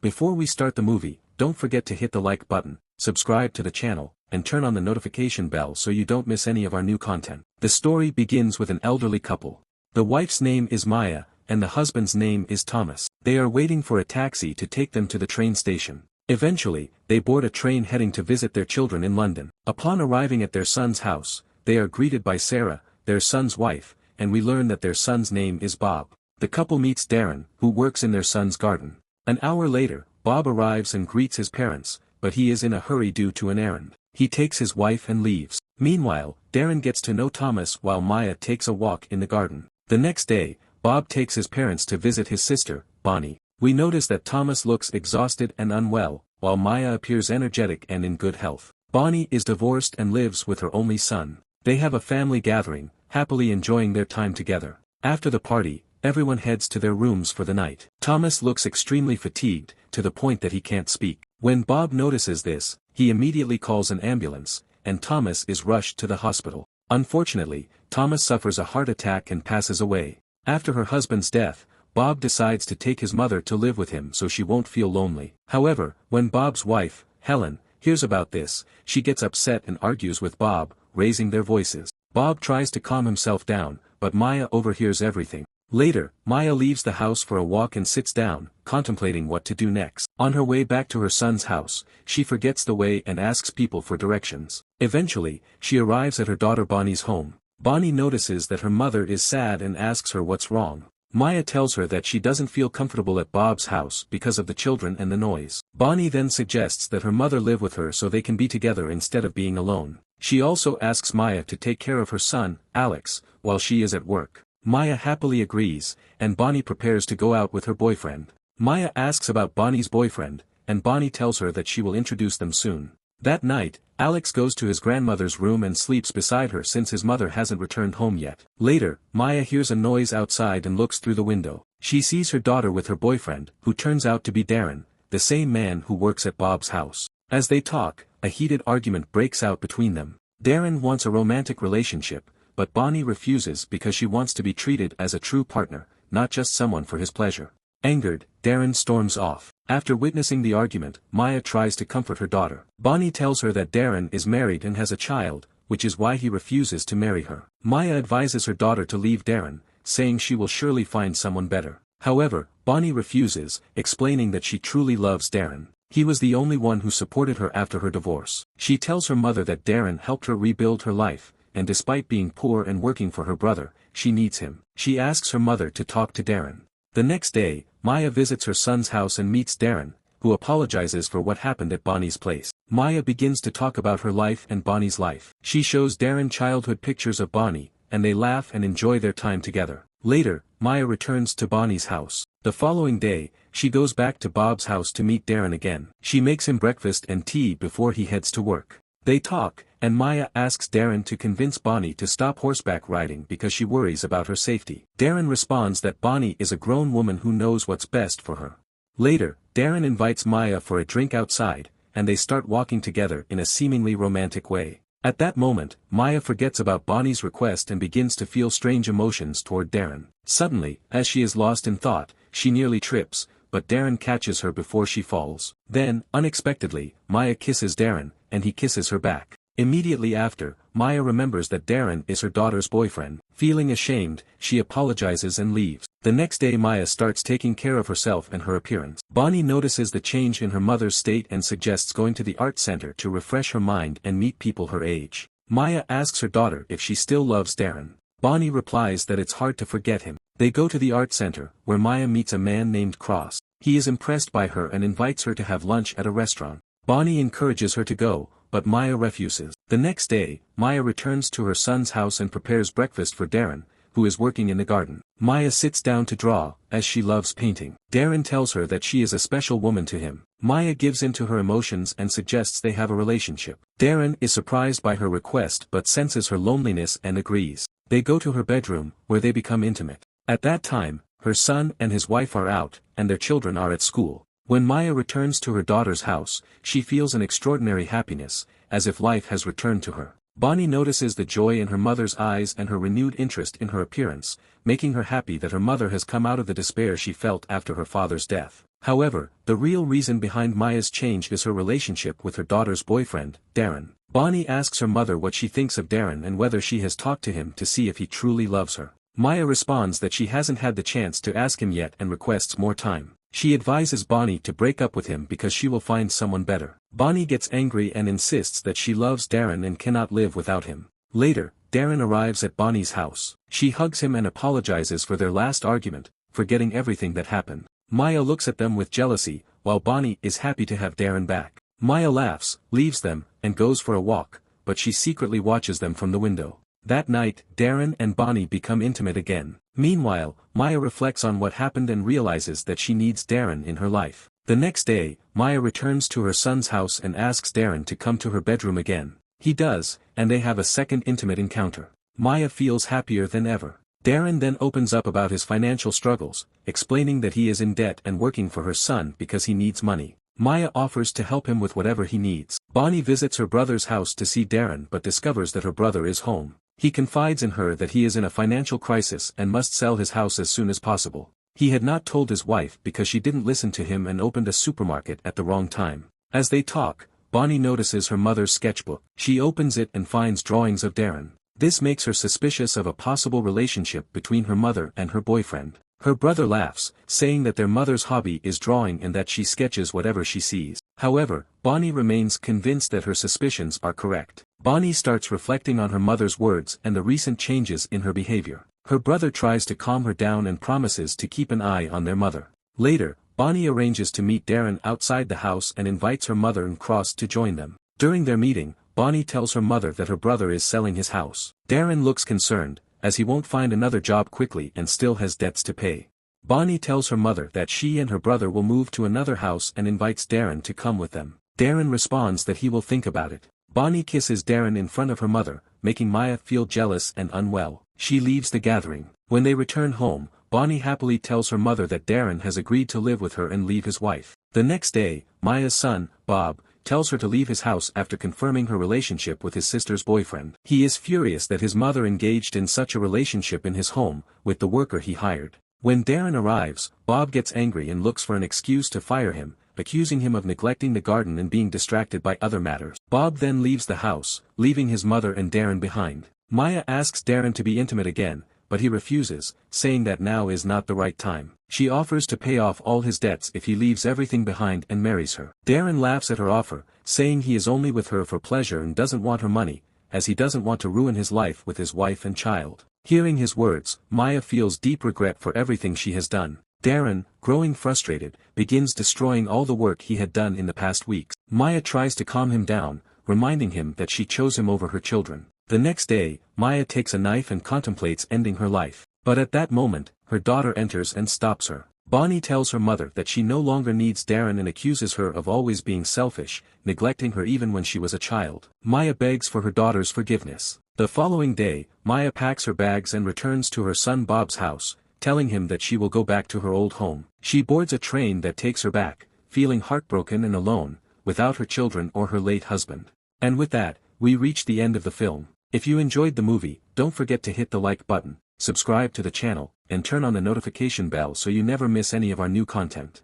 Before we start the movie, don't forget to hit the like button, subscribe to the channel, and turn on the notification bell so you don't miss any of our new content. The story begins with an elderly couple. The wife's name is Maya, and the husband's name is Thomas. They are waiting for a taxi to take them to the train station. Eventually, they board a train heading to visit their children in London. Upon arriving at their son's house, they are greeted by Sarah, their son's wife, and we learn that their son's name is Bob. The couple meets Darren, who works in their son's garden. An hour later, Bob arrives and greets his parents, but he is in a hurry due to an errand. He takes his wife and leaves. Meanwhile, Darren gets to know Thomas while Maya takes a walk in the garden. The next day, Bob takes his parents to visit his sister, Bonnie. We notice that Thomas looks exhausted and unwell, while Maya appears energetic and in good health. Bonnie is divorced and lives with her only son. They have a family gathering, happily enjoying their time together. After the party, everyone heads to their rooms for the night. Thomas looks extremely fatigued, to the point that he can't speak. When Bob notices this, he immediately calls an ambulance, and Thomas is rushed to the hospital. Unfortunately, Thomas suffers a heart attack and passes away. After her husband's death, Bob decides to take his mother to live with him so she won't feel lonely. However, when Bob's wife, Helen, hears about this, she gets upset and argues with Bob, raising their voices. Bob tries to calm himself down, but Maya overhears everything. Later, Maya leaves the house for a walk and sits down, contemplating what to do next. On her way back to her son's house, she forgets the way and asks people for directions. Eventually, she arrives at her daughter Bonnie's home. Bonnie notices that her mother is sad and asks her what's wrong. Maya tells her that she doesn't feel comfortable at Bob's house because of the children and the noise. Bonnie then suggests that her mother live with her so they can be together instead of being alone. She also asks Maya to take care of her son, Alex, while she is at work. Maya happily agrees, and Bonnie prepares to go out with her boyfriend. Maya asks about Bonnie's boyfriend, and Bonnie tells her that she will introduce them soon. That night, Alex goes to his grandmother's room and sleeps beside her since his mother hasn't returned home yet. Later, Maya hears a noise outside and looks through the window. She sees her daughter with her boyfriend, who turns out to be Darren, the same man who works at Bob's house. As they talk, a heated argument breaks out between them. Darren wants a romantic relationship, but Bonnie refuses because she wants to be treated as a true partner, not just someone for his pleasure. Angered, Darren storms off. After witnessing the argument, Maya tries to comfort her daughter. Bonnie tells her that Darren is married and has a child, which is why he refuses to marry her. Maya advises her daughter to leave Darren, saying she will surely find someone better. However, Bonnie refuses, explaining that she truly loves Darren. He was the only one who supported her after her divorce. She tells her mother that Darren helped her rebuild her life, and despite being poor and working for her brother, she needs him. She asks her mother to talk to Darren. The next day, Maya visits her son's house and meets Darren, who apologizes for what happened at Bonnie's place. Maya begins to talk about her life and Bonnie's life. She shows Darren childhood pictures of Bonnie, and they laugh and enjoy their time together. Later, Maya returns to Bonnie's house. The following day, she goes back to Bob's house to meet Darren again. She makes him breakfast and tea before he heads to work. They talk, and Maya asks Darren to convince Bonnie to stop horseback riding because she worries about her safety. Darren responds that Bonnie is a grown woman who knows what's best for her. Later, Darren invites Maya for a drink outside, and they start walking together in a seemingly romantic way. At that moment, Maya forgets about Bonnie's request and begins to feel strange emotions toward Darren. Suddenly, as she is lost in thought, she nearly trips, but Darren catches her before she falls. Then, unexpectedly, Maya kisses Darren, and he kisses her back. Immediately after, Maya remembers that Darren is her daughter's boyfriend. Feeling ashamed, she apologizes and leaves. The next day Maya starts taking care of herself and her appearance. Bonnie notices the change in her mother's state and suggests going to the art center to refresh her mind and meet people her age. Maya asks her daughter if she still loves Darren. Bonnie replies that it's hard to forget him. They go to the art center, where Maya meets a man named Cross. He is impressed by her and invites her to have lunch at a restaurant. Bonnie encourages her to go, but Maya refuses. The next day, Maya returns to her son's house and prepares breakfast for Darren, who is working in the garden. Maya sits down to draw, as she loves painting. Darren tells her that she is a special woman to him. Maya gives in to her emotions and suggests they have a relationship. Darren is surprised by her request but senses her loneliness and agrees. They go to her bedroom, where they become intimate. At that time, her son and his wife are out, and their children are at school. When Maya returns to her daughter's house, she feels an extraordinary happiness, as if life has returned to her. Bonnie notices the joy in her mother's eyes and her renewed interest in her appearance, making her happy that her mother has come out of the despair she felt after her father's death. However, the real reason behind Maya's change is her relationship with her daughter's boyfriend, Darren. Bonnie asks her mother what she thinks of Darren and whether she has talked to him to see if he truly loves her. Maya responds that she hasn't had the chance to ask him yet and requests more time. She advises Bonnie to break up with him because she will find someone better. Bonnie gets angry and insists that she loves Darren and cannot live without him. Later, Darren arrives at Bonnie's house. She hugs him and apologizes for their last argument, forgetting everything that happened. Maya looks at them with jealousy, while Bonnie is happy to have Darren back. Maya laughs, leaves them, and goes for a walk, but she secretly watches them from the window. That night, Darren and Bonnie become intimate again. Meanwhile, Maya reflects on what happened and realizes that she needs Darren in her life. The next day, Maya returns to her son's house and asks Darren to come to her bedroom again. He does, and they have a second intimate encounter. Maya feels happier than ever. Darren then opens up about his financial struggles, explaining that he is in debt and working for her son because he needs money. Maya offers to help him with whatever he needs. Bonnie visits her brother's house to see Darren but discovers that her brother is home. He confides in her that he is in a financial crisis and must sell his house as soon as possible. He had not told his wife because she didn't listen to him and opened a supermarket at the wrong time. As they talk, Bonnie notices her mother's sketchbook. She opens it and finds drawings of Darren. This makes her suspicious of a possible relationship between her mother and her boyfriend. Her brother laughs, saying that their mother's hobby is drawing and that she sketches whatever she sees. However, Bonnie remains convinced that her suspicions are correct. Bonnie starts reflecting on her mother's words and the recent changes in her behavior. Her brother tries to calm her down and promises to keep an eye on their mother. Later, Bonnie arranges to meet Darren outside the house and invites her mother and Cross to join them. During their meeting, Bonnie tells her mother that her brother is selling his house. Darren looks concerned, as he won't find another job quickly and still has debts to pay. Bonnie tells her mother that she and her brother will move to another house and invites Darren to come with them. Darren responds that he will think about it. Bonnie kisses Darren in front of her mother, making Maya feel jealous and unwell. She leaves the gathering. When they return home, Bonnie happily tells her mother that Darren has agreed to live with her and leave his wife. The next day, Maya's son, Bob, tells her to leave his house after confirming her relationship with his sister's boyfriend. He is furious that his mother engaged in such a relationship in his home, with the worker he hired. When Darren arrives, Bob gets angry and looks for an excuse to fire him, accusing him of neglecting the garden and being distracted by other matters. Bob then leaves the house, leaving his mother and Darren behind. Maya asks Darren to be intimate again, but he refuses, saying that now is not the right time. She offers to pay off all his debts if he leaves everything behind and marries her. Darren laughs at her offer, saying he is only with her for pleasure and doesn't want her money, as he doesn't want to ruin his life with his wife and child. Hearing his words, Maya feels deep regret for everything she has done. Darren, growing frustrated, begins destroying all the work he had done in the past weeks. Maya tries to calm him down, reminding him that she chose him over her children. The next day, Maya takes a knife and contemplates ending her life. But at that moment, her daughter enters and stops her. Bonnie tells her mother that she no longer needs Darren and accuses her of always being selfish, neglecting her even when she was a child. Maya begs for her daughter's forgiveness. The following day, Maya packs her bags and returns to her son Bob's house, telling him that she will go back to her old home. She boards a train that takes her back, feeling heartbroken and alone, without her children or her late husband. And with that, we reach the end of the film. If you enjoyed the movie, don't forget to hit the like button, subscribe to the channel, and turn on the notification bell so you never miss any of our new content.